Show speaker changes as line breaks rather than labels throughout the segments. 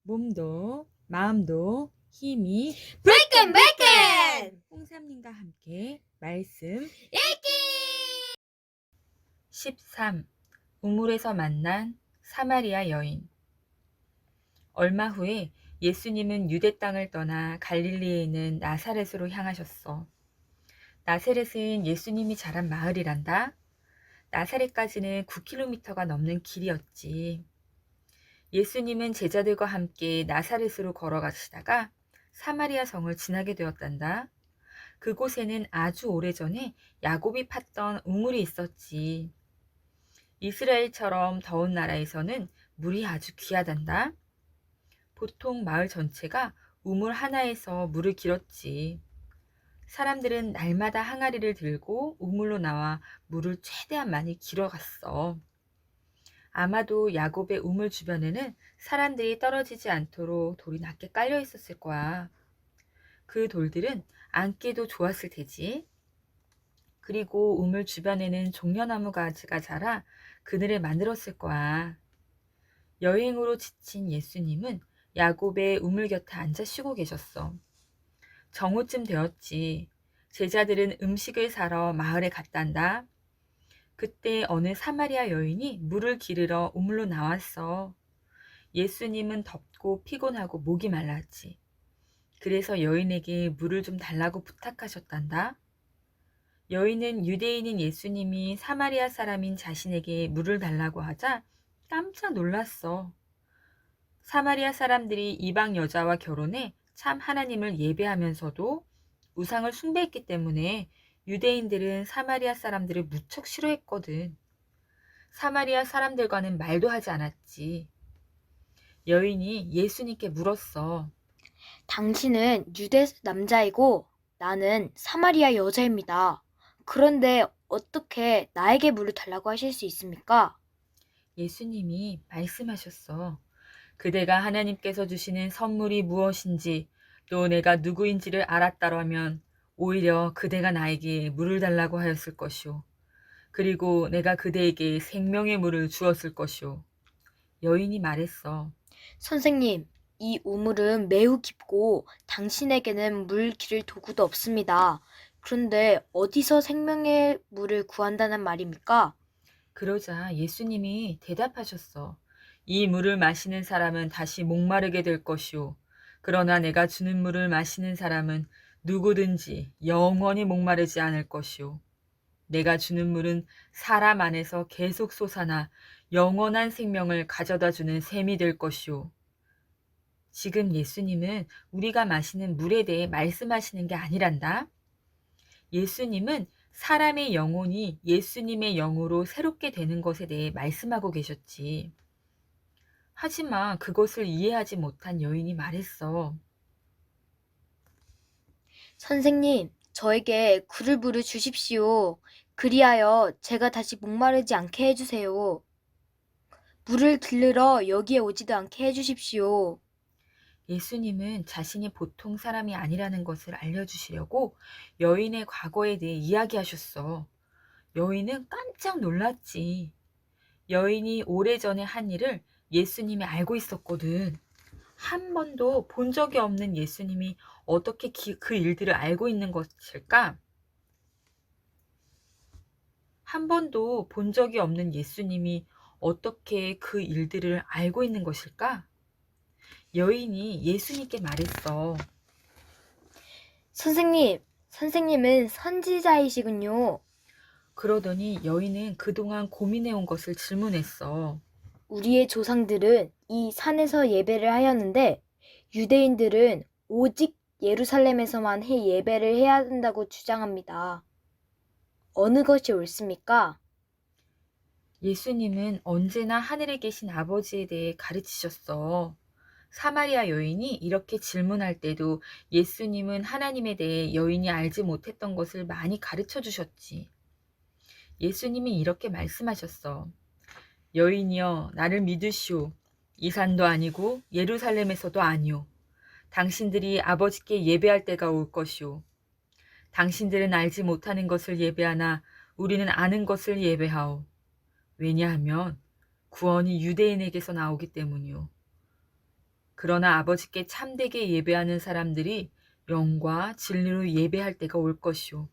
몸도 마음도 힘이
브레이큰
홍삼님과 함께 말씀
읽기
13. 우물에서 만난 사마리아 여인. 얼마 후에 예수님은 유대 땅을 떠나 갈릴리에 있는 나사렛으로 향하셨어. 나사렛은 예수님이 자란 마을이란다. 나사렛까지는 9km가 넘는 길이었지. 예수님은 제자들과 함께 나사렛으로 걸어가시다가 사마리아 성을 지나게 되었단다. 그곳에는 아주 오래전에 야곱이 팠던 우물이 있었지. 이스라엘처럼 더운 나라에서는 물이 아주 귀하단다. 보통 마을 전체가 우물 하나에서 물을 길었지. 사람들은 날마다 항아리를 들고 우물로 나와 물을 최대한 많이 길어갔어. 아마도 야곱의 우물 주변에는 사람들이 떨어지지 않도록 돌이 낮게 깔려 있었을 거야. 그 돌들은 앉기도 좋았을 테지. 그리고 우물 주변에는 종려나무 가지가 자라 그늘을 만들었을 거야. 여행으로 지친 예수님은 야곱의 우물 곁에 앉아 쉬고 계셨어. 정오쯤 되었지. 제자들은 음식을 사러 마을에 갔단다. 그때 어느 사마리아 여인이 물을 기르러 우물로 나왔어. 예수님은 덥고 피곤하고 목이 말랐지. 그래서 여인에게 물을 좀 달라고 부탁하셨단다. 여인은 유대인인 예수님이 사마리아 사람인 자신에게 물을 달라고 하자 깜짝 놀랐어. 사마리아 사람들이 이방 여자와 결혼해 참 하나님을 예배하면서도 우상을 숭배했기 때문에 유대인들은 사마리아 사람들을 무척 싫어했거든. 사마리아 사람들과는 말도 하지 않았지. 여인이 예수님께 물었어.
당신은 유대 남자이고 나는 사마리아 여자입니다. 그런데 어떻게 나에게 물을 달라고 하실 수 있습니까?
예수님이 말씀하셨어. 그대가 하나님께서 주시는 선물이 무엇인지 또 내가 누구인지를 알았다라면 오히려 그대가 나에게 물을 달라고 하였을 것이오. 그리고 내가 그대에게 생명의 물을 주었을 것이오. 여인이 말했어.
선생님, 이 우물은 매우 깊고 당신에게는 물 기를 도구도 없습니다. 그런데 어디서 생명의 물을 구한다는 말입니까?
그러자 예수님이 대답하셨어. 이 물을 마시는 사람은 다시 목마르게 될 것이오. 그러나 내가 주는 물을 마시는 사람은 누구든지 영원히 목마르지 않을 것이오. 내가 주는 물은 사람 안에서 계속 솟아나 영원한 생명을 가져다 주는 샘이 될 것이오. 지금 예수님은 우리가 마시는 물에 대해 말씀하시는 게 아니란다. 예수님은 사람의 영혼이 예수님의 영으로 새롭게 되는 것에 대해 말씀하고 계셨지. 하지만 그것을 이해하지 못한 여인이 말했어.
선생님, 저에게 굴을 부어 주십시오. 그리하여 제가 다시 목마르지 않게 해주세요. 물을 길르러 여기에 오지도 않게 해주십시오.
예수님은 자신이 보통 사람이 아니라는 것을 알려주시려고 여인의 과거에 대해 이야기하셨어. 여인은 깜짝 놀랐지. 여인이 오래전에 한 일을 예수님이 알고 있었거든. 한 번도 본 적이 없는 예수님이 어떻게 그 일들을 알고 있는 것일까? 한 번도 본 적이 없는 예수님이 어떻게 그 일들을 알고 있는 것일까? 여인이 예수님께 말했어.
선생님은 선지자이시군요.
그러더니 여인은 그동안 고민해온 것을 질문했어.
우리의 조상들은 이 산에서 예배를 하였는데 유대인들은 오직 예루살렘에서만 예배를 해야 한다고 주장합니다. 어느 것이 옳습니까?
예수님은 언제나 하늘에 계신 아버지에 대해 가르치셨어. 사마리아 여인이 이렇게 질문할 때도 예수님은 하나님에 대해 여인이 알지 못했던 것을 많이 가르쳐 주셨지. 예수님이 이렇게 말씀하셨어. 여인이여, 나를 믿으시오. 이 산도 아니고 예루살렘에서도 아니오. 당신들이 아버지께 예배할 때가 올 것이오. 당신들은 알지 못하는 것을 예배하나 우리는 아는 것을 예배하오. 왜냐하면 구원이 유대인에게서 나오기 때문이오. 그러나 아버지께 참되게 예배하는 사람들이 영과 진리로 예배할 때가 올 것이오.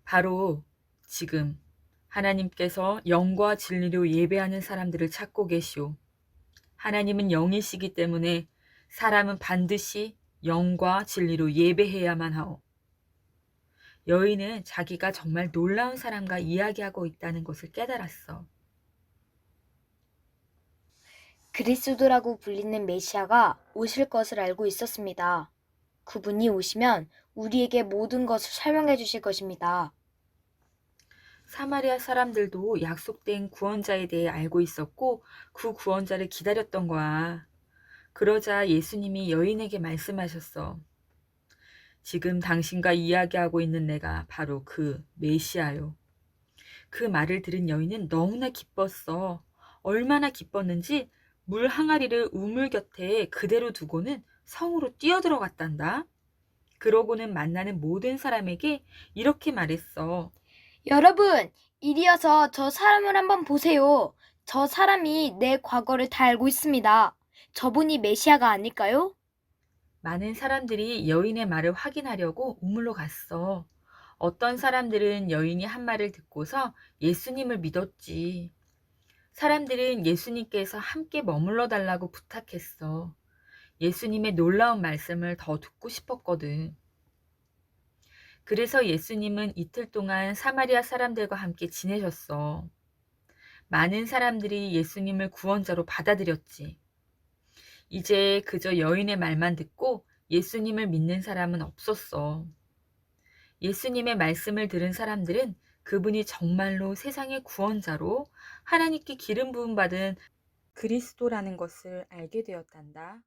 바로 지금 하나님께서 영과 진리로 예배하는 사람들을 찾고 계시오. 하나님은 영이시기 때문에 사람은 반드시 영과 진리로 예배해야만 하오. 여인은 자기가 정말 놀라운 사람과 이야기하고 있다는 것을 깨달았어.
그리스도라고 불리는 메시아가 오실 것을 알고 있었습니다. 그분이 오시면 우리에게 모든 것을 설명해 주실 것입니다.
사마리아 사람들도 약속된 구원자에 대해 알고 있었고 그 구원자를 기다렸던 거야. 그러자 예수님이 여인에게 말씀하셨어. 지금 당신과 이야기하고 있는 내가 바로 그 메시아요. 그 말을 들은 여인은 너무나 기뻤어. 얼마나 기뻤는지 물 항아리를 우물 곁에 그대로 두고는 성으로 뛰어들어갔단다. 그러고는 만나는 모든 사람에게 이렇게 말했어.
여러분, 이리 와서 저 사람을 한번 보세요. 저 사람이 내 과거를 다 알고 있습니다. 저분이 메시아가 아닐까요?
많은 사람들이 여인의 말을 확인하려고 우물로 갔어. 어떤 사람들은 여인이 한 말을 듣고서 예수님을 믿었지. 사람들은 예수님께서 함께 머물러 달라고 부탁했어. 예수님의 놀라운 말씀을 더 듣고 싶었거든. 그래서 예수님은 이틀 동안 사마리아 사람들과 함께 지내셨어. 많은 사람들이 예수님을 구원자로 받아들였지. 이제 그저 여인의 말만 듣고 예수님을 믿는 사람은 없었어. 예수님의 말씀을 들은 사람들은 그분이 정말로 세상의 구원자로 하나님께 기름 부음 받은 그리스도라는 것을 알게 되었단다.